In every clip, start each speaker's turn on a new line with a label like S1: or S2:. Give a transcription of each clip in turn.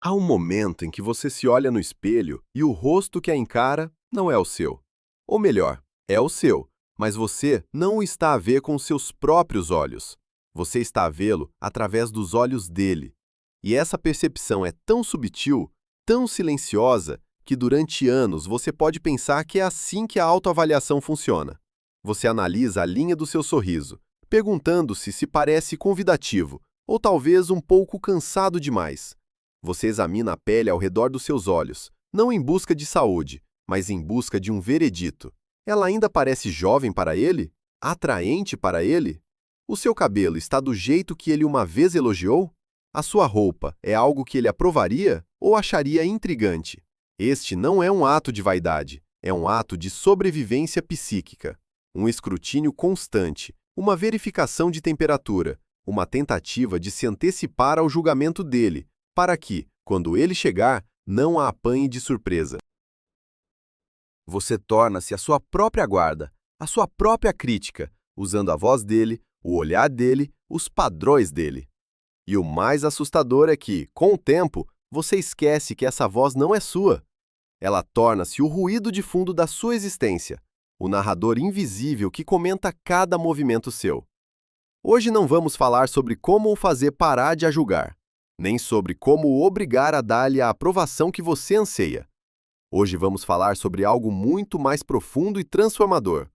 S1: Há um momento em que você se olha no espelho e o rosto que a encara não é o seu. Ou melhor, é o seu, mas você não o está a ver com os seus próprios olhos. Você está a vê-lo através dos olhos dele. E essa percepção é tão sutil, tão silenciosa, que durante anos você pode pensar que é assim que a autoavaliação funciona. Você analisa a linha do seu sorriso, perguntando-se se parece convidativo ou talvez um pouco cansado demais. Você examina a pele ao redor dos seus olhos, não em busca de saúde, mas em busca de um veredito. Ela ainda parece jovem para ele? Atraente para ele? O seu cabelo está do jeito que ele uma vez elogiou? A sua roupa é algo que ele aprovaria ou acharia intrigante? Este não é um ato de vaidade, é um ato de sobrevivência psíquica. Um escrutínio constante, uma verificação de temperatura, uma tentativa de se antecipar ao julgamento dele, para que, quando ele chegar, não a apanhe de surpresa. Você torna-se a sua própria guarda, a sua própria crítica, usando a voz dele, o olhar dele, os padrões dele. E o mais assustador é que, com o tempo, você esquece que essa voz não é sua. Ela torna-se o ruído de fundo da sua existência, o narrador invisível que comenta cada movimento seu. Hoje não vamos falar sobre como o fazer parar de a julgar, nem sobre como o obrigar a dar-lhe a aprovação que você anseia. Hoje vamos falar sobre algo muito mais profundo e transformador.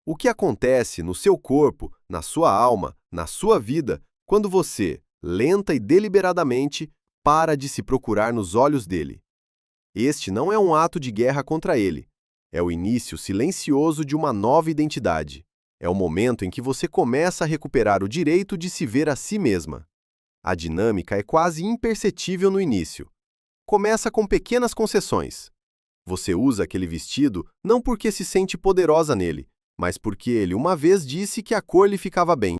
S1: O que acontece no seu corpo, na sua alma, na sua vida, quando você, lenta e deliberadamente, para de se procurar nos olhos dele. Este não é um ato de guerra contra ele. É o início silencioso de uma nova identidade. É o momento em que você começa a recuperar o direito de se ver a si mesma. A dinâmica é quase imperceptível no início. Começa com pequenas concessões. Você usa aquele vestido não porque se sente poderosa nele, mas porque ele uma vez disse que a cor lhe ficava bem.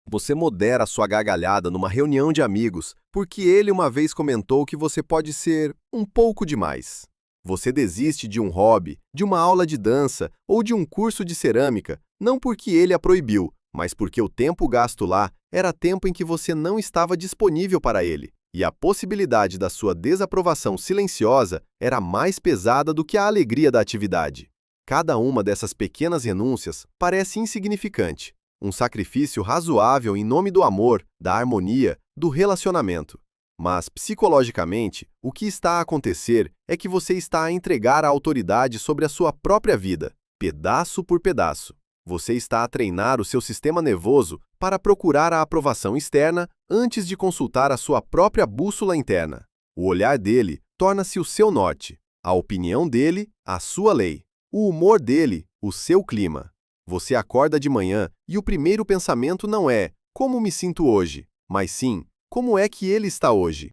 S1: Você modera sua gargalhada numa reunião de amigos porque ele uma vez comentou que você pode ser um pouco demais. Você desiste de um hobby, de uma aula de dança ou de um curso de cerâmica, não porque ele a proibiu, mas porque o tempo gasto lá era tempo em que você não estava disponível para ele, e a possibilidade da sua desaprovação silenciosa era mais pesada do que a alegria da atividade. Cada uma dessas pequenas renúncias parece insignificante, um sacrifício razoável em nome do amor, da harmonia, do relacionamento. Mas, psicologicamente, o que está a acontecer é que você está a entregar a autoridade sobre a sua própria vida, pedaço por pedaço. Você está a treinar o seu sistema nervoso para procurar a aprovação externa antes de consultar a sua própria bússola interna. O olhar dele torna-se o seu norte, a opinião dele, a sua lei, o humor dele, o seu clima. Você acorda de manhã e o primeiro pensamento não é "como me sinto hoje", mas sim "como é que ele está hoje?".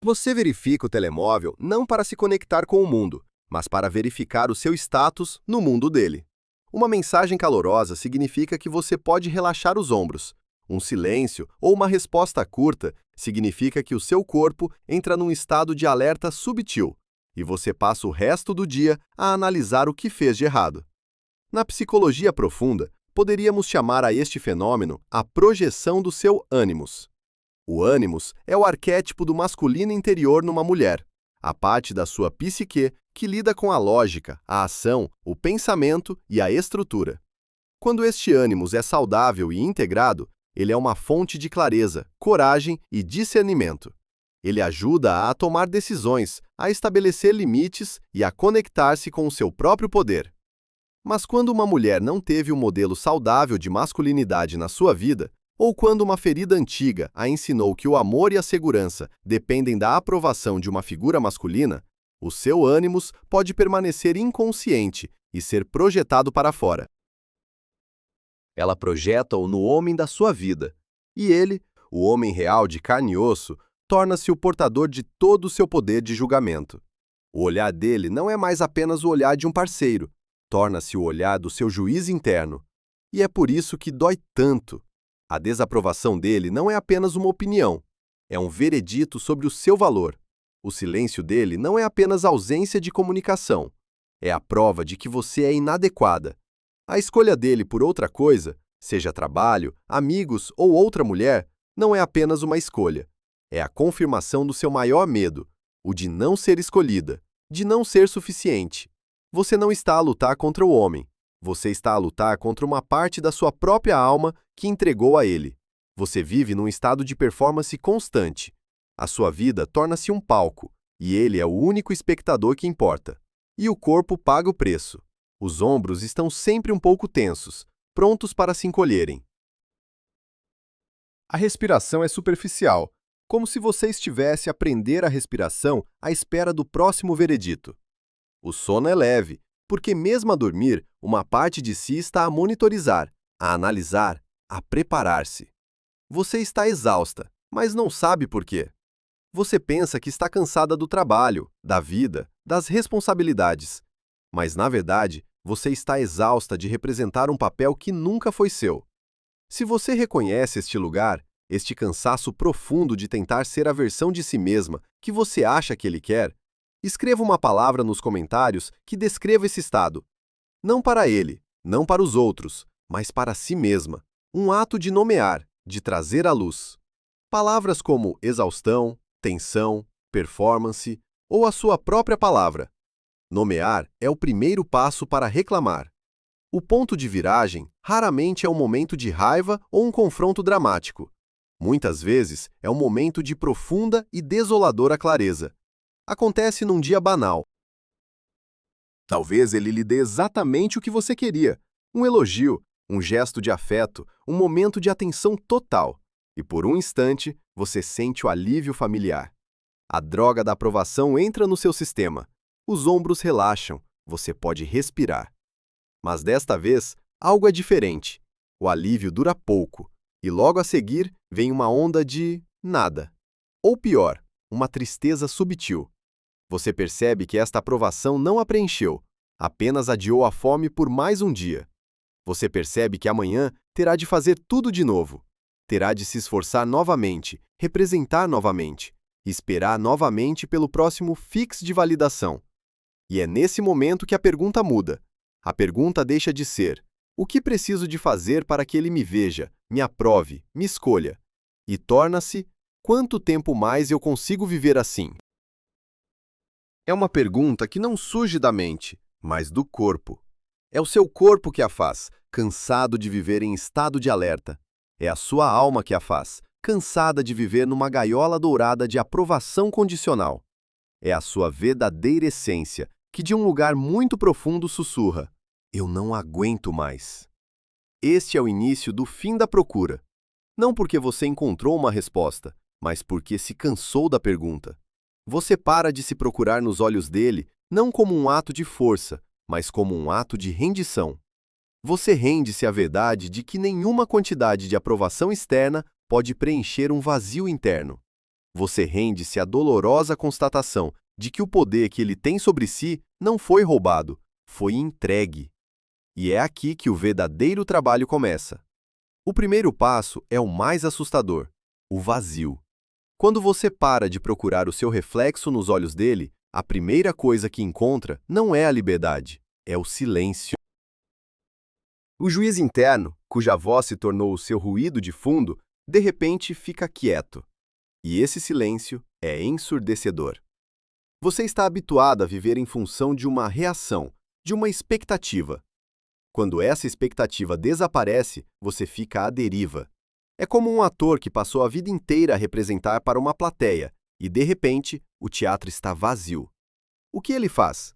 S1: Você verifica o telemóvel não para se conectar com o mundo, mas para verificar o seu status no mundo dele. Uma mensagem calorosa significa que você pode relaxar os ombros. Um silêncio ou uma resposta curta significa que o seu corpo entra num estado de alerta subtil e você passa o resto do dia a analisar o que fez de errado. Na psicologia profunda, poderíamos chamar a este fenômeno a projeção do seu ânimos. O ânimos é o arquétipo do masculino interior numa mulher, a parte da sua psique que lida com a lógica, a ação, o pensamento e a estrutura. Quando este ânimos é saudável e integrado, ele é uma fonte de clareza, coragem e discernimento. Ele ajuda a tomar decisões, a estabelecer limites e a conectar-se com o seu próprio poder. Mas quando uma mulher não teve um modelo saudável de masculinidade na sua vida, ou quando uma ferida antiga a ensinou que o amor e a segurança dependem da aprovação de uma figura masculina, o seu ânimos pode permanecer inconsciente e ser projetado para fora. Ela projeta-o no homem da sua vida, e ele, o homem real de carne e osso, torna-se o portador de todo o seu poder de julgamento. O olhar dele não é mais apenas o olhar de um parceiro, torna-se o olhar do seu juiz interno. E é por isso que dói tanto. A desaprovação dele não é apenas uma opinião, é um veredito sobre o seu valor. O silêncio dele não é apenas ausência de comunicação, é a prova de que você é inadequada. A escolha dele por outra coisa, seja trabalho, amigos ou outra mulher, não é apenas uma escolha. É a confirmação do seu maior medo, o de não ser escolhida, de não ser suficiente. Você não está a lutar contra o homem. Você está a lutar contra uma parte da sua própria alma que entregou a ele. Você vive num estado de performance constante. A sua vida torna-se um palco, e ele é o único espectador que importa. E o corpo paga o preço. Os ombros estão sempre um pouco tensos, prontos para se encolherem. A respiração é superficial, como se você estivesse a aprender a respiração à espera do próximo veredito. O sono é leve, porque mesmo a dormir, uma parte de si está a monitorizar, a analisar, a preparar-se. Você está exausta, mas não sabe por quê. Você pensa que está cansada do trabalho, da vida, das responsabilidades. Mas, na verdade, você está exausta de representar um papel que nunca foi seu. Se você reconhece este lugar, este cansaço profundo de tentar ser a versão de si mesma que você acha que ele quer, escreva uma palavra nos comentários que descreva esse estado. Não para ele, não para os outros, mas para si mesma. Um ato de nomear, de trazer à luz. Palavras como exaustão, tensão, performance ou a sua própria palavra. Nomear é o primeiro passo para reclamar. O ponto de viragem raramente é um momento de raiva ou um confronto dramático. Muitas vezes é um momento de profunda e desoladora clareza. Acontece num dia banal. Talvez ele lhe dê exatamente o que você queria. Um elogio, um gesto de afeto, um momento de atenção total. E por um instante, você sente o alívio familiar. A droga da aprovação entra no seu sistema. Os ombros relaxam, você pode respirar. Mas desta vez, algo é diferente. O alívio dura pouco, e logo a seguir vem uma onda de nada. Ou pior, uma tristeza subtil. Você percebe que esta aprovação não a preencheu, apenas adiou a fome por mais um dia. Você percebe que amanhã terá de fazer tudo de novo. Terá de se esforçar novamente, representar novamente, esperar novamente pelo próximo fix de validação. E é nesse momento que a pergunta muda. A pergunta deixa de ser: o que preciso de fazer para que ele me veja, me aprove, me escolha? E torna-se: quanto tempo mais eu consigo viver assim? É uma pergunta que não surge da mente, mas do corpo. É o seu corpo que a faz, cansado de viver em estado de alerta. É a sua alma que a faz, cansada de viver numa gaiola dourada de aprovação condicional. É a sua verdadeira essência, que de um lugar muito profundo sussurra: eu não aguento mais. Este é o início do fim da procura. Não porque você encontrou uma resposta, mas porque se cansou da pergunta. Você para de se procurar nos olhos dele, não como um ato de força, mas como um ato de rendição. Você rende-se à verdade de que nenhuma quantidade de aprovação externa pode preencher um vazio interno. Você rende-se à dolorosa constatação de que o poder que ele tem sobre si não foi roubado, foi entregue. E é aqui que o verdadeiro trabalho começa. O primeiro passo é o mais assustador: o vazio. Quando você para de procurar o seu reflexo nos olhos dele, a primeira coisa que encontra não é a liberdade, é o silêncio. O juiz interno, cuja voz se tornou o seu ruído de fundo, de repente fica quieto. E esse silêncio é ensurdecedor. Você está habituado a viver em função de uma reação, de uma expectativa. Quando essa expectativa desaparece, você fica à deriva. É como um ator que passou a vida inteira a representar para uma plateia e, de repente, o teatro está vazio. O que ele faz?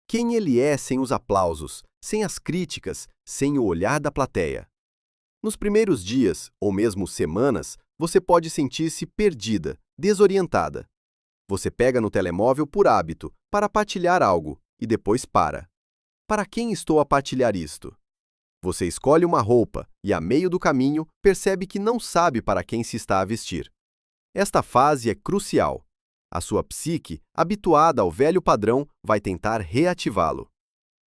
S1: Quem ele é sem os aplausos, sem as críticas, sem o olhar da plateia? Nos primeiros dias, ou mesmo semanas, você pode sentir-se perdida, desorientada. Você pega no telemóvel por hábito, para partilhar algo, e depois para. Para quem estou a partilhar isto? Você escolhe uma roupa e, a meio do caminho, percebe que não sabe para quem se está a vestir. Esta fase é crucial. A sua psique, habituada ao velho padrão, vai tentar reativá-lo.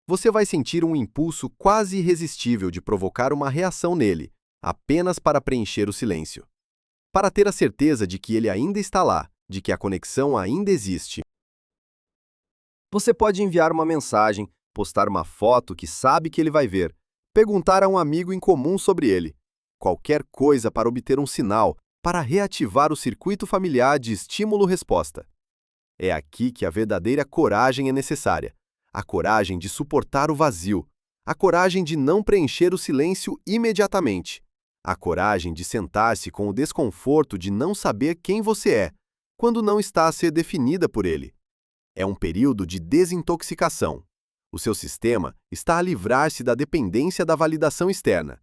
S1: Você vai sentir um impulso quase irresistível de provocar uma reação nele, apenas para preencher o silêncio. Para ter a certeza de que ele ainda está lá, de que a conexão ainda existe. Você pode enviar uma mensagem, postar uma foto que sabe que ele vai ver, perguntar a um amigo em comum sobre ele. Qualquer coisa para obter um sinal, para reativar o circuito familiar de estímulo-resposta. É aqui que a verdadeira coragem é necessária. A coragem de suportar o vazio. A coragem de não preencher o silêncio imediatamente. A coragem de sentar-se com o desconforto de não saber quem você é, quando não está a ser definida por ele. É um período de desintoxicação. O seu sistema está a livrar-se da dependência da validação externa.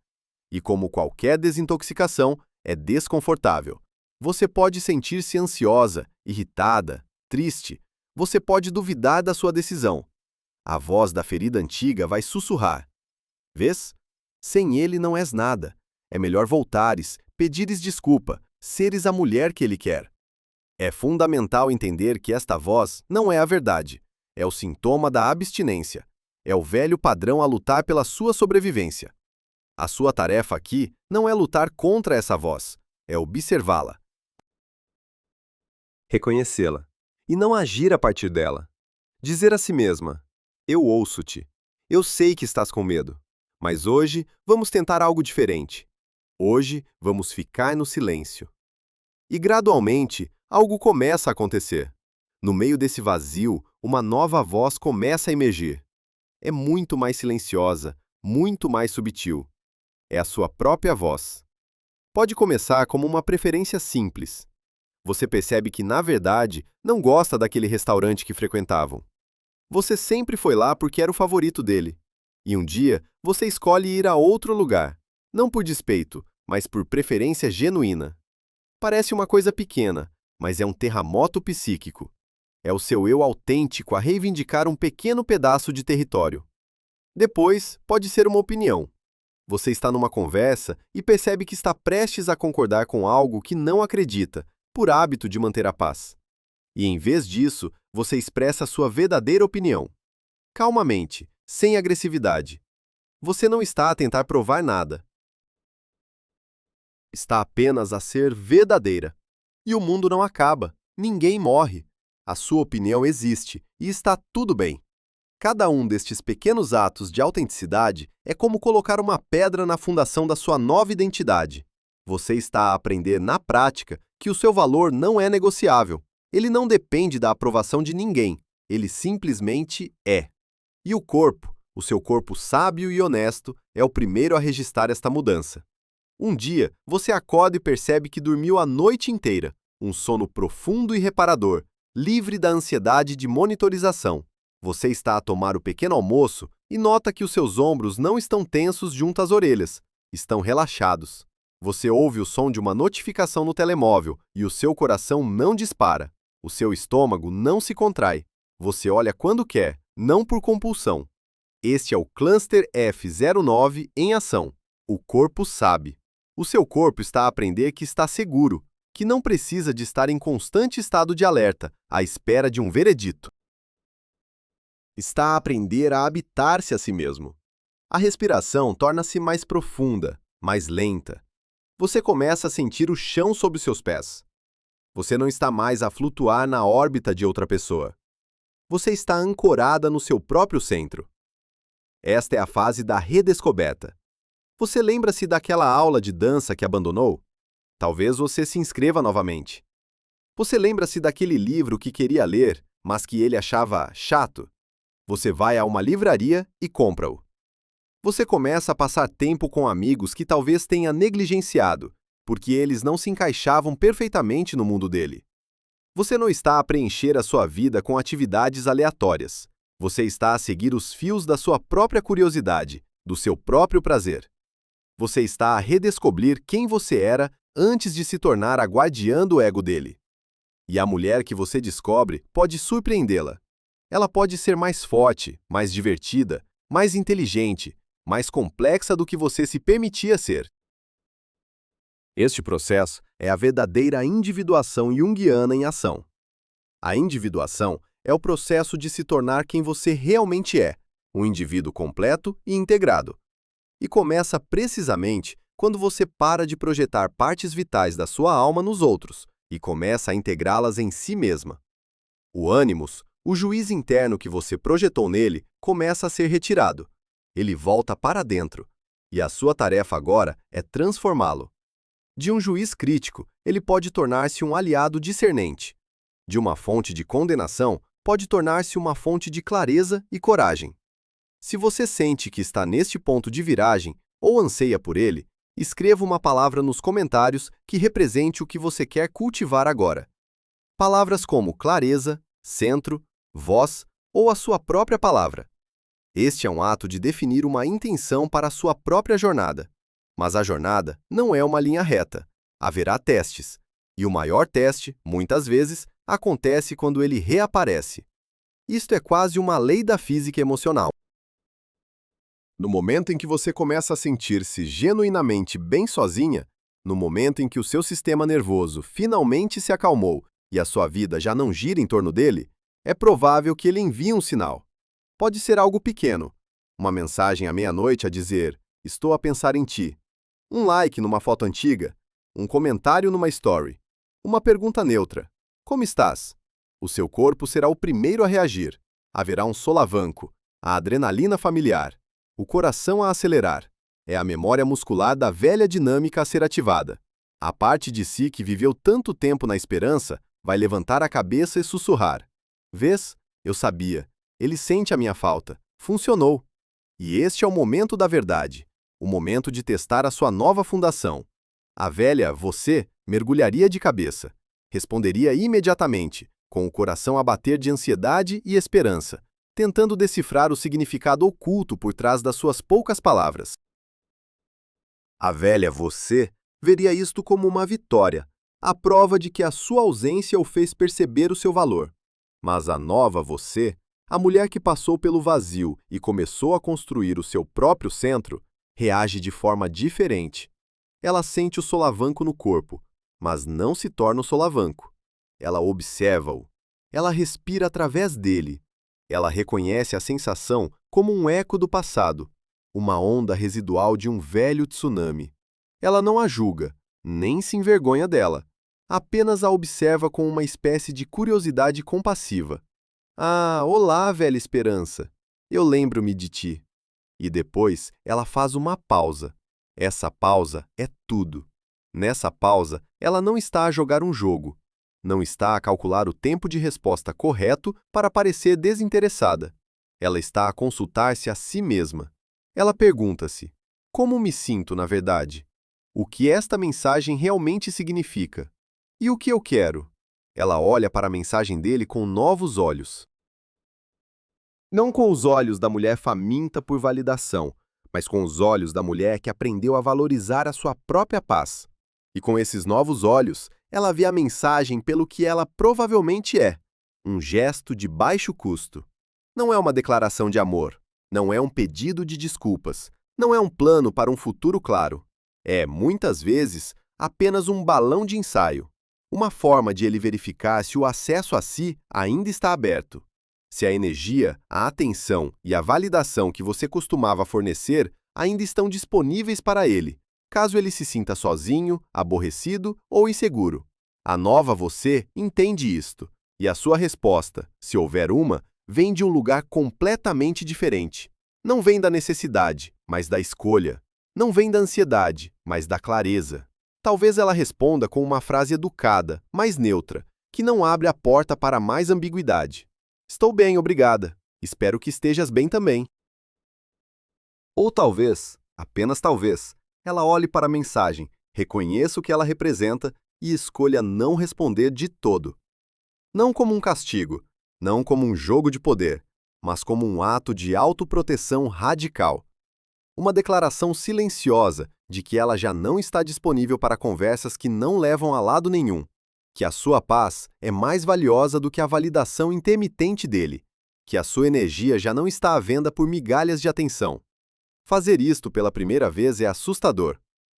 S1: E como qualquer desintoxicação, é desconfortável. Você pode sentir-se ansiosa, irritada, triste. Você pode duvidar da sua decisão. A voz da ferida antiga vai sussurrar. Vês? Sem ele não és nada. É melhor voltares, pedires desculpa, seres a mulher que ele quer. É fundamental entender que esta voz não é a verdade. É o sintoma da abstinência. É o velho padrão a lutar pela sua sobrevivência. A sua tarefa aqui não é lutar contra essa voz, é observá-la. Reconhecê-la. E não agir a partir dela. Dizer a si mesma: eu ouço-te. Eu sei que estás com medo. Mas hoje vamos tentar algo diferente. Hoje vamos ficar no silêncio. E gradualmente, algo começa a acontecer. No meio desse vazio, uma nova voz começa a emergir. É muito mais silenciosa, muito mais sutil. É a sua própria voz. Pode começar como uma preferência simples. Você percebe que, na verdade, não gosta daquele restaurante que frequentavam. Você sempre foi lá porque era o favorito dele. E um dia, você escolhe ir a outro lugar. Não por despeito, mas por preferência genuína. Parece uma coisa pequena, mas é um terremoto psíquico. É o seu eu autêntico a reivindicar um pequeno pedaço de território. Depois, pode ser uma opinião. Você está numa conversa e percebe que está prestes a concordar com algo que não acredita, por hábito de manter a paz. E em vez disso, você expressa sua verdadeira opinião. Calmamente, sem agressividade. Você não está a tentar provar nada. Está apenas a ser verdadeira. E o mundo não acaba, ninguém morre. A sua opinião existe e está tudo bem. Cada um destes pequenos atos de autenticidade é como colocar uma pedra na fundação da sua nova identidade. Você está a aprender na prática que o seu valor não é negociável. Ele não depende da aprovação de ninguém. Ele simplesmente é. E o corpo, o seu corpo sábio e honesto, é o primeiro a registrar esta mudança. Um dia, você acorda e percebe que dormiu a noite inteira, um sono profundo e reparador, livre da ansiedade de monitorização. Você está a tomar o pequeno almoço e nota que os seus ombros não estão tensos junto às orelhas, estão relaxados. Você ouve o som de uma notificação no telemóvel e o seu coração não dispara. O seu estômago não se contrai. Você olha quando quer, não por compulsão. Este é o cluster F09 em ação. O corpo sabe. O seu corpo está a aprender que está seguro, que não precisa de estar em constante estado de alerta, à espera de um veredito. Está a aprender a habitar-se a si mesmo. A respiração torna-se mais profunda, mais lenta. Você começa a sentir o chão sob seus pés. Você não está mais a flutuar na órbita de outra pessoa. Você está ancorada no seu próprio centro. Esta é a fase da redescoberta. Você lembra-se daquela aula de dança que abandonou? Talvez você se inscreva novamente. Você lembra-se daquele livro que queria ler, mas que ele achava chato? Você vai a uma livraria e compra-o. Você começa a passar tempo com amigos que talvez tenha negligenciado, porque eles não se encaixavam perfeitamente no mundo dele. Você não está a preencher a sua vida com atividades aleatórias. Você está a seguir os fios da sua própria curiosidade, do seu próprio prazer. Você está a redescobrir quem você era antes de se tornar a guardiã do ego dele. E a mulher que você descobre pode surpreendê-la. Ela pode ser mais forte, mais divertida, mais inteligente, mais complexa do que você se permitia ser. Este processo é a verdadeira individuação junguiana em ação. A individuação é o processo de se tornar quem você realmente é, um indivíduo completo e integrado. E começa precisamente quando você para de projetar partes vitais da sua alma nos outros e começa a integrá-las em si mesma. O ânimos, o juiz interno que você projetou nele, começa a ser retirado. Ele volta para dentro. E a sua tarefa agora é transformá-lo. De um juiz crítico, ele pode tornar-se um aliado discernente. De uma fonte de condenação, pode tornar-se uma fonte de clareza e coragem. Se você sente que está neste ponto de viragem ou anseia por ele, escreva uma palavra nos comentários que represente o que você quer cultivar agora. Palavras como clareza, centro, voz ou a sua própria palavra. Este é um ato de definir uma intenção para a sua própria jornada. Mas a jornada não é uma linha reta. Haverá testes. E o maior teste, muitas vezes, acontece quando ele reaparece. Isto é quase uma lei da física emocional. No momento em que você começa a sentir-se genuinamente bem sozinha, no momento em que o seu sistema nervoso finalmente se acalmou e a sua vida já não gira em torno dele, é provável que ele envie um sinal. Pode ser algo pequeno, uma mensagem à meia-noite a dizer, estou a pensar em ti, um like numa foto antiga, um comentário numa story, uma pergunta neutra, como estás? O seu corpo será o primeiro a reagir, haverá um solavanco, a adrenalina familiar, o coração a acelerar, é a memória muscular da velha dinâmica a ser ativada. A parte de si que viveu tanto tempo na esperança vai levantar a cabeça e sussurrar. Vês? Eu sabia. Ele sente a minha falta. Funcionou. E este é o momento da verdade. O momento de testar a sua nova fundação. A velha você mergulharia de cabeça. Responderia imediatamente, com o coração a bater de ansiedade e esperança, tentando decifrar o significado oculto por trás das suas poucas palavras. A velha você veria isto como uma vitória, a prova de que a sua ausência o fez perceber o seu valor. Mas a nova você, a mulher que passou pelo vazio e começou a construir o seu próprio centro, reage de forma diferente. Ela sente o solavanco no corpo, mas não se torna o solavanco. Ela observa-o. Ela respira através dele. Ela reconhece a sensação como um eco do passado, uma onda residual de um velho tsunami. Ela não a julga, nem se envergonha dela. Apenas a observa com uma espécie de curiosidade compassiva. Ah, olá, velha esperança. Eu lembro-me de ti. E depois ela faz uma pausa. Essa pausa é tudo. Nessa pausa, ela não está a jogar um jogo. Não está a calcular o tempo de resposta correto para parecer desinteressada. Ela está a consultar-se a si mesma. Ela pergunta-se: como me sinto, na verdade? O que esta mensagem realmente significa? E o que eu quero? Ela olha para a mensagem dele com novos olhos. Não com os olhos da mulher faminta por validação, mas com os olhos da mulher que aprendeu a valorizar a sua própria paz. E com esses novos olhos, ela vê a mensagem pelo que ela provavelmente é, um gesto de baixo custo. Não é uma declaração de amor, não é um pedido de desculpas, não é um plano para um futuro claro. É, muitas vezes, apenas um balão de ensaio, uma forma de ele verificar se o acesso a si ainda está aberto. Se a energia, a atenção e a validação que você costumava fornecer ainda estão disponíveis para ele, caso ele se sinta sozinho, aborrecido ou inseguro. A nova você entende isto, e a sua resposta, se houver uma, vem de um lugar completamente diferente. Não vem da necessidade, mas da escolha. Não vem da ansiedade, mas da clareza. Talvez ela responda com uma frase educada, mas neutra, que não abre a porta para mais ambiguidade. Estou bem, obrigada. Espero que estejas bem também. Ou talvez, apenas talvez, ela olhe para a mensagem, reconheça o que ela representa e escolha não responder de todo. Não como um castigo, não como um jogo de poder, mas como um ato de autoproteção radical. Uma declaração silenciosa de que ela já não está disponível para conversas que não levam a lado nenhum, que a sua paz é mais valiosa do que a validação intermitente dele, que a sua energia já não está à venda por migalhas de atenção. Fazer isto pela primeira vez é assustador.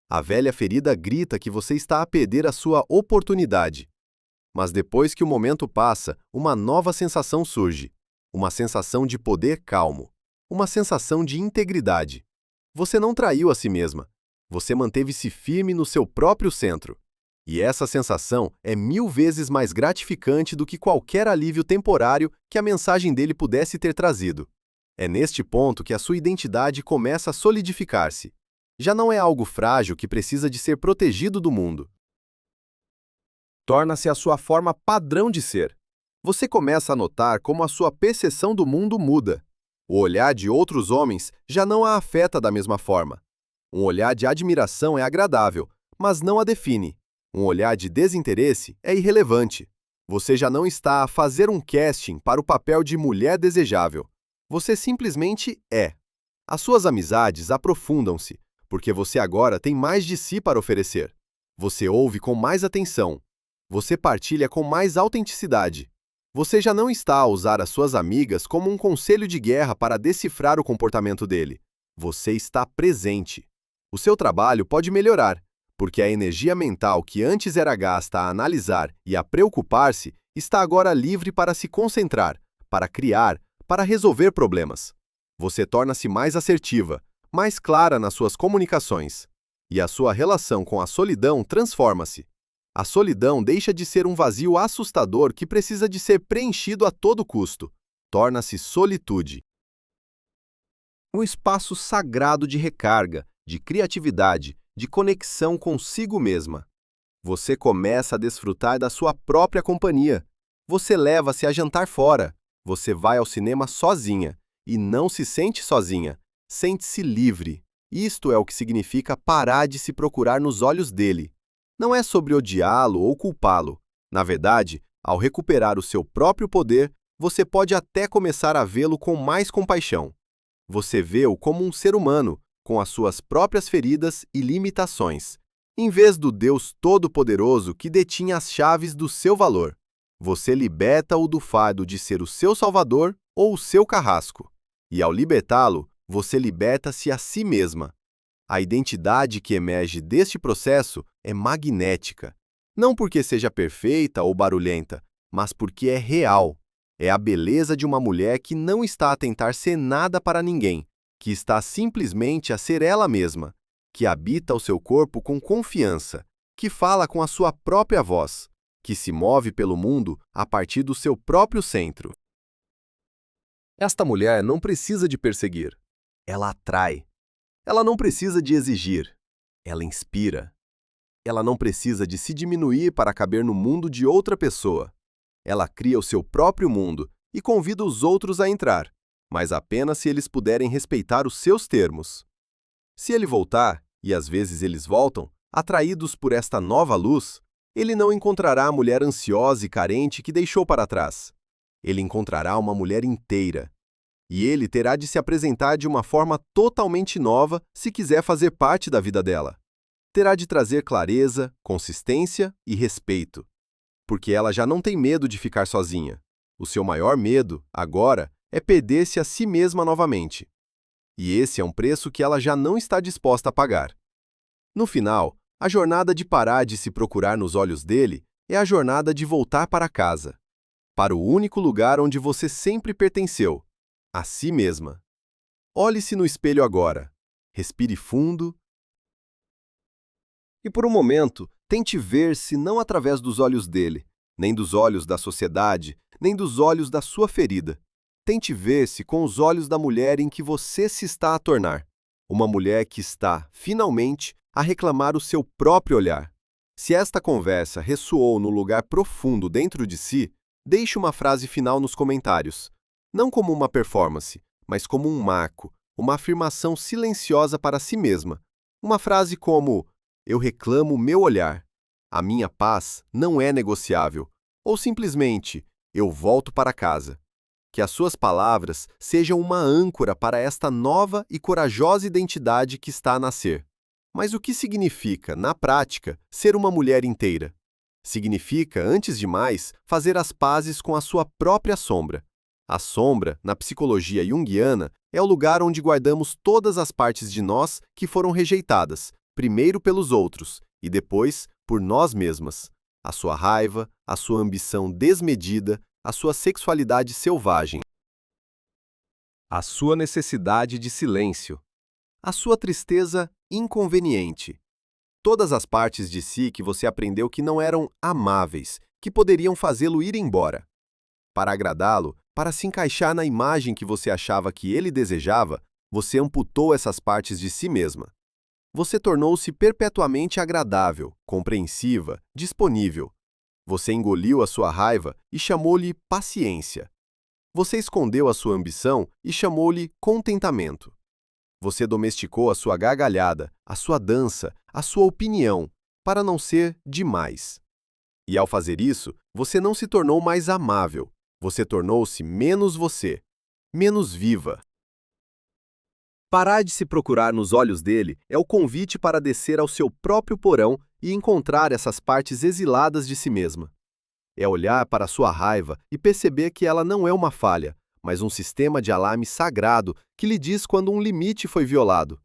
S1: A velha ferida grita que você está a perder a sua oportunidade. Mas depois que o momento passa, uma nova sensação surge. Uma sensação de poder calmo. Uma sensação de integridade. Você não traiu a si mesma. Você manteve-se firme no seu próprio centro. E essa sensação é 1000 vezes mais gratificante do que qualquer alívio temporário que a mensagem dele pudesse ter trazido. É neste ponto que a sua identidade começa a solidificar-se. Já não é algo frágil que precisa de ser protegido do mundo. Torna-se a sua forma padrão de ser. Você começa a notar como a sua percepção do mundo muda. O olhar de outros homens já não a afeta da mesma forma. Um olhar de admiração é agradável, mas não a define. Um olhar de desinteresse é irrelevante. Você já não está a fazer um casting para o papel de mulher desejável. Você simplesmente é. As suas amizades aprofundam-se, porque você agora tem mais de si para oferecer. Você ouve com mais atenção. Você partilha com mais autenticidade. Você já não está a usar as suas amigas como um conselho de guerra para decifrar o comportamento dele. Você está presente. O seu trabalho pode melhorar, porque a energia mental que antes era gasta a analisar e a preocupar-se está agora livre para se concentrar, para criar, para resolver problemas. Você torna-se mais assertiva, mais clara nas suas comunicações. E a sua relação com a solidão transforma-se. A solidão deixa de ser um vazio assustador que precisa de ser preenchido a todo custo. Torna-se solitude. Um espaço sagrado de recarga, de criatividade, de conexão consigo mesma. Você começa a desfrutar da sua própria companhia. Você leva-se a jantar fora. Você vai ao cinema sozinha. E não se sente sozinha. Sente-se livre. Isto é o que significa parar de se procurar nos olhos dele. Não é sobre odiá-lo ou culpá-lo. Na verdade, ao recuperar o seu próprio poder, você pode até começar a vê-lo com mais compaixão. Você vê-o como um ser humano, com as suas próprias feridas e limitações, em vez do Deus Todo-Poderoso que detinha as chaves do seu valor. Você liberta-o do fardo de ser o seu salvador ou o seu carrasco. E ao libertá-lo, você liberta-se a si mesma. A identidade que emerge deste processo é magnética. Não porque seja perfeita ou barulhenta, mas porque é real. É a beleza de uma mulher que não está a tentar ser nada para ninguém, que está simplesmente a ser ela mesma, que habita o seu corpo com confiança, que fala com a sua própria voz, que se move pelo mundo a partir do seu próprio centro. Esta mulher não precisa de perseguir. Ela atrai. Ela não precisa de exigir. Ela inspira. Ela não precisa de se diminuir para caber no mundo de outra pessoa. Ela cria o seu próprio mundo e convida os outros a entrar, mas apenas se eles puderem respeitar os seus termos. Se ele voltar, e às vezes eles voltam, atraídos por esta nova luz, ele não encontrará a mulher ansiosa e carente que deixou para trás. Ele encontrará uma mulher inteira. E ele terá de se apresentar de uma forma totalmente nova se quiser fazer parte da vida dela. Terá de trazer clareza, consistência e respeito. Porque ela já não tem medo de ficar sozinha. O seu maior medo, agora, é perder-se a si mesma novamente. E esse é um preço que ela já não está disposta a pagar. No final, a jornada de parar de se procurar nos olhos dele é a jornada de voltar para casa. Para o único lugar onde você sempre pertenceu. A si mesma. Olhe-se no espelho agora. Respire fundo. E por um momento, tente ver-se não através dos olhos dele, nem dos olhos da sociedade, nem dos olhos da sua ferida. Tente ver-se com os olhos da mulher em que você se está a tornar. Uma mulher que está, finalmente, a reclamar o seu próprio olhar. Se esta conversa ressoou no lugar profundo dentro de si, deixe uma frase final nos comentários. Não como uma performance, mas como um marco, uma afirmação silenciosa para si mesma. Uma frase como: eu reclamo o meu olhar, a minha paz não é negociável, ou simplesmente: eu volto para casa. Que as suas palavras sejam uma âncora para esta nova e corajosa identidade que está a nascer. Mas o que significa, na prática, ser uma mulher inteira? Significa, antes de mais, fazer as pazes com a sua própria sombra. A sombra, na psicologia junguiana, é o lugar onde guardamos todas as partes de nós que foram rejeitadas, primeiro pelos outros e depois por nós mesmas. A sua raiva, a sua ambição desmedida, a sua sexualidade selvagem. A sua necessidade de silêncio. A sua tristeza inconveniente. Todas as partes de si que você aprendeu que não eram amáveis, que poderiam fazê-lo ir embora. Para agradá-lo, para se encaixar na imagem que você achava que ele desejava, você amputou essas partes de si mesma. Você tornou-se perpetuamente agradável, compreensiva, disponível. Você engoliu a sua raiva e chamou-lhe paciência. Você escondeu a sua ambição e chamou-lhe contentamento. Você domesticou a sua gargalhada, a sua dança, a sua opinião, para não ser demais. E ao fazer isso, você não se tornou mais amável, você tornou-se menos você, menos viva. Parar de se procurar nos olhos dele é o convite para descer ao seu próprio porão e encontrar essas partes exiladas de si mesma. É olhar para a sua raiva e perceber que ela não é uma falha, mas um sistema de alarme sagrado que lhe diz quando um limite foi violado.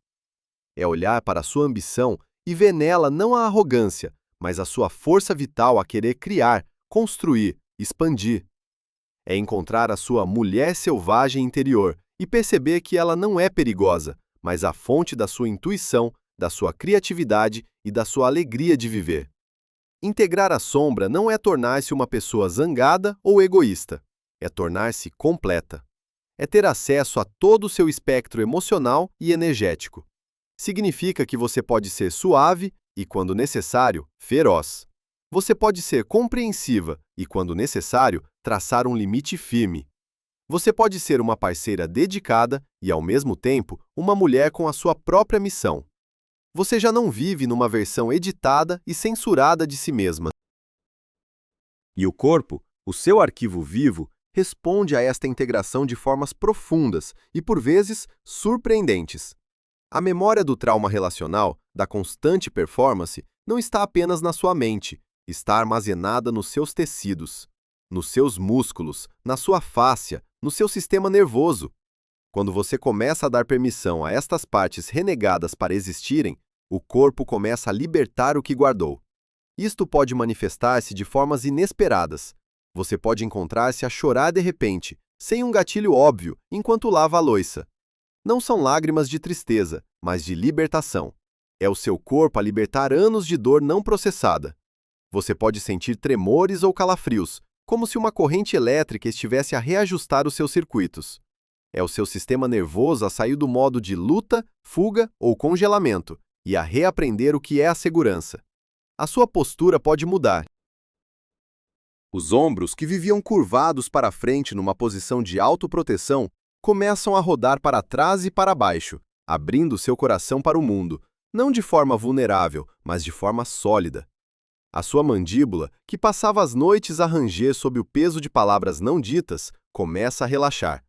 S1: É olhar para a sua ambição e ver nela não a arrogância, mas a sua força vital a querer criar, construir, expandir. É encontrar a sua mulher selvagem interior e perceber que ela não é perigosa, mas a fonte da sua intuição, da sua criatividade e da sua alegria de viver. Integrar a sombra não é tornar-se uma pessoa zangada ou egoísta, é tornar-se completa. É ter acesso a todo o seu espectro emocional e energético. Significa que você pode ser suave e, quando necessário, feroz. Você pode ser compreensiva e, quando necessário, traçar um limite firme. Você pode ser uma parceira dedicada e, ao mesmo tempo, uma mulher com a sua própria missão. Você já não vive numa versão editada e censurada de si mesma. E o corpo, o seu arquivo vivo, responde a esta integração de formas profundas e, por vezes, surpreendentes. A memória do trauma relacional, da constante performance, não está apenas na sua mente, está armazenada nos seus tecidos, nos seus músculos, na sua fáscia, no seu sistema nervoso. Quando você começa a dar permissão a estas partes renegadas para existirem, o corpo começa a libertar o que guardou. Isto pode manifestar-se de formas inesperadas. Você pode encontrar-se a chorar de repente, sem um gatilho óbvio, enquanto lava a louça. Não são lágrimas de tristeza, mas de libertação. É o seu corpo a libertar anos de dor não processada. Você pode sentir tremores ou calafrios, como se uma corrente elétrica estivesse a reajustar os seus circuitos. É o seu sistema nervoso a sair do modo de luta, fuga ou congelamento e a reaprender o que é a segurança. A sua postura pode mudar. Os ombros, que viviam curvados para frente numa posição de autoproteção, começam a rodar para trás e para baixo, abrindo seu coração para o mundo, não de forma vulnerável, mas de forma sólida. A sua mandíbula, que passava as noites a ranger sob o peso de palavras não ditas, começa a relaxar.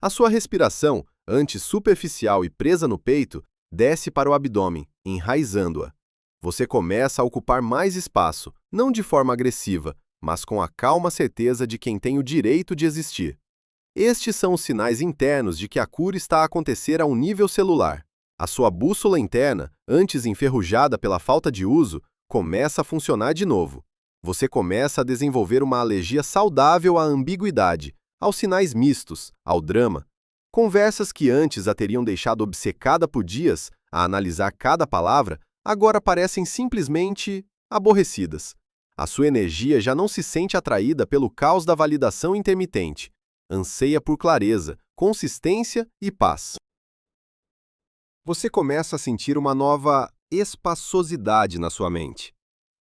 S1: A sua respiração, antes superficial e presa no peito, desce para o abdômen, enraizando-a. Você começa a ocupar mais espaço, não de forma agressiva, mas com a calma certeza de quem tem o direito de existir. Estes são os sinais internos de que a cura está a acontecer a um nível celular. A sua bússola interna, antes enferrujada pela falta de uso, começa a funcionar de novo. Você começa a desenvolver uma alergia saudável à ambiguidade, aos sinais mistos, ao drama. Conversas que antes a teriam deixado obcecada por dias, a analisar cada palavra, agora parecem simplesmente aborrecidas. A sua energia já não se sente atraída pelo caos da validação intermitente. Anseia por clareza, consistência e paz. Você começa a sentir uma nova espaçosidade na sua mente.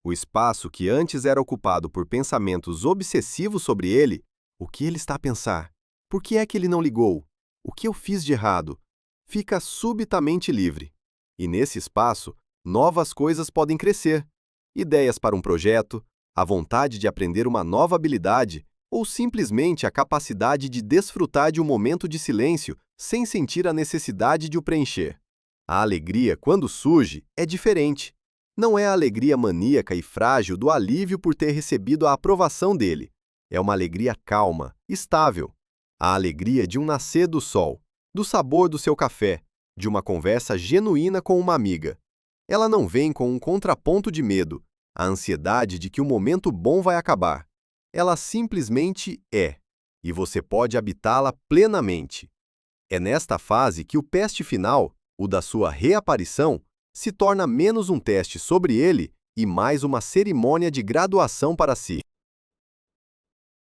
S1: O espaço que antes era ocupado por pensamentos obsessivos sobre ele, o que ele está a pensar? Por que é que ele não ligou? O que eu fiz de errado? Fica subitamente livre. E nesse espaço, novas coisas podem crescer. Ideias para um projeto, a vontade de aprender uma nova habilidade ou simplesmente a capacidade de desfrutar de um momento de silêncio sem sentir a necessidade de o preencher. A alegria, quando surge, é diferente. Não é a alegria maníaca e frágil do alívio por ter recebido a aprovação dele. É uma alegria calma, estável. A alegria de um nascer do sol, do sabor do seu café, de uma conversa genuína com uma amiga. Ela não vem com um contraponto de medo, a ansiedade de que o momento bom vai acabar. Ela simplesmente é, e você pode habitá-la plenamente. É nesta fase que o teste final, o da sua reaparição, se torna menos um teste sobre ele e mais uma cerimônia de graduação para si.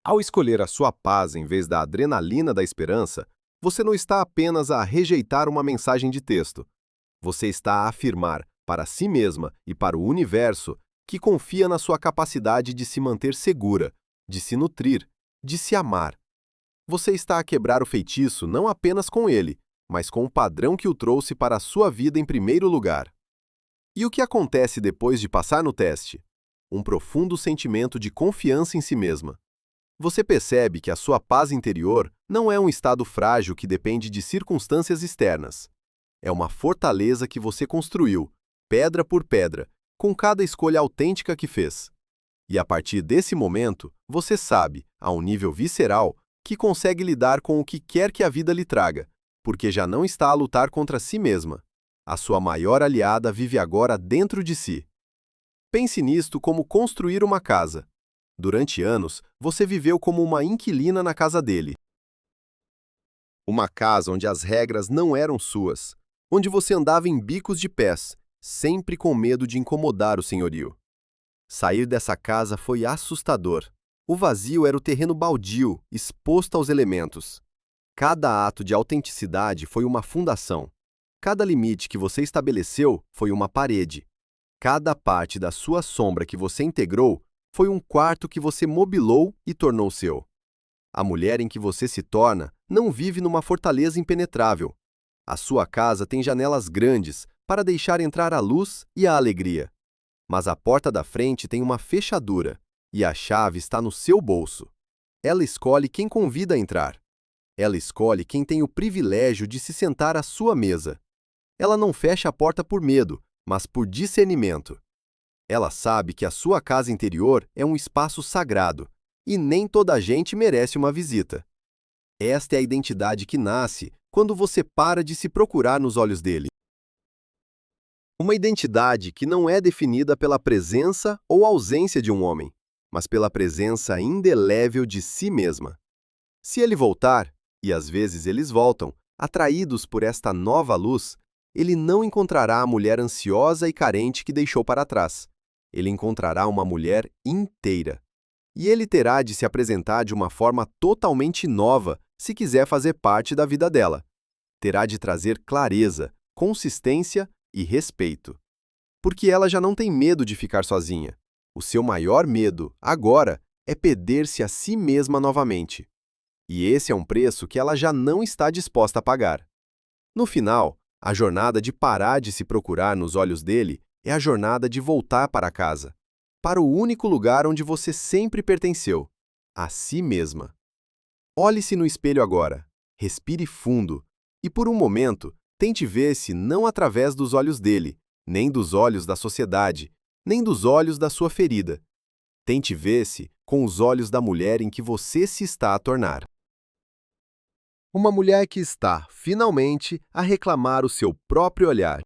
S1: Ao escolher a sua paz em vez da adrenalina da esperança, você não está apenas a rejeitar uma mensagem de texto. Você está a afirmar: para si mesma e para o universo, que confia na sua capacidade de se manter segura, de se nutrir, de se amar. Você está a quebrar o feitiço não apenas com ele, mas com o padrão que o trouxe para a sua vida em primeiro lugar. E o que acontece depois de passar no teste? Um profundo sentimento de confiança em si mesma. Você percebe que a sua paz interior não é um estado frágil que depende de circunstâncias externas. É uma fortaleza que você construiu, pedra por pedra, com cada escolha autêntica que fez. E a partir desse momento, você sabe, a um nível visceral, que consegue lidar com o que quer que a vida lhe traga, porque já não está a lutar contra si mesma. A sua maior aliada vive agora dentro de si. Pense nisto como construir uma casa. Durante anos, você viveu como uma inquilina na casa dele. Uma casa onde as regras não eram suas, onde você andava em bicos de pés, sempre com medo de incomodar o senhorio. Sair dessa casa foi assustador. O vazio era o terreno baldio, exposto aos elementos. Cada ato de autenticidade foi uma fundação. Cada limite que você estabeleceu foi uma parede. Cada parte da sua sombra que você integrou foi um quarto que você mobilou e tornou seu. A mulher em que você se torna não vive numa fortaleza impenetrável. A sua casa tem janelas grandes para deixar entrar a luz e a alegria. Mas a porta da frente tem uma fechadura e a chave está no seu bolso. Ela escolhe quem convida a entrar. Ela escolhe quem tem o privilégio de se sentar à sua mesa. Ela não fecha a porta por medo, mas por discernimento. Ela sabe que a sua casa interior é um espaço sagrado e nem toda a gente merece uma visita. Esta é a identidade que nasce quando você para de se procurar nos olhos dele. Uma identidade que não é definida pela presença ou ausência de um homem, mas pela presença indelével de si mesma. Se ele voltar, e às vezes eles voltam, atraídos por esta nova luz, ele não encontrará a mulher ansiosa e carente que deixou para trás. Ele encontrará uma mulher inteira. E ele terá de se apresentar de uma forma totalmente nova se quiser fazer parte da vida dela. Terá de trazer clareza, consistência e respeito. Porque ela já não tem medo de ficar sozinha. O seu maior medo, agora, é perder-se a si mesma novamente. E esse é um preço que ela já não está disposta a pagar. No final, a jornada de parar de se procurar nos olhos dele é a jornada de voltar para casa, para o único lugar onde você sempre pertenceu, a si mesma. Olhe-se no espelho agora, respire fundo e, por um momento, tente ver-se não através dos olhos dele, nem dos olhos da sociedade, nem dos olhos da sua ferida. Tente ver-se com os olhos da mulher em que você se está a tornar. Uma mulher que está, finalmente, a reclamar o seu próprio olhar.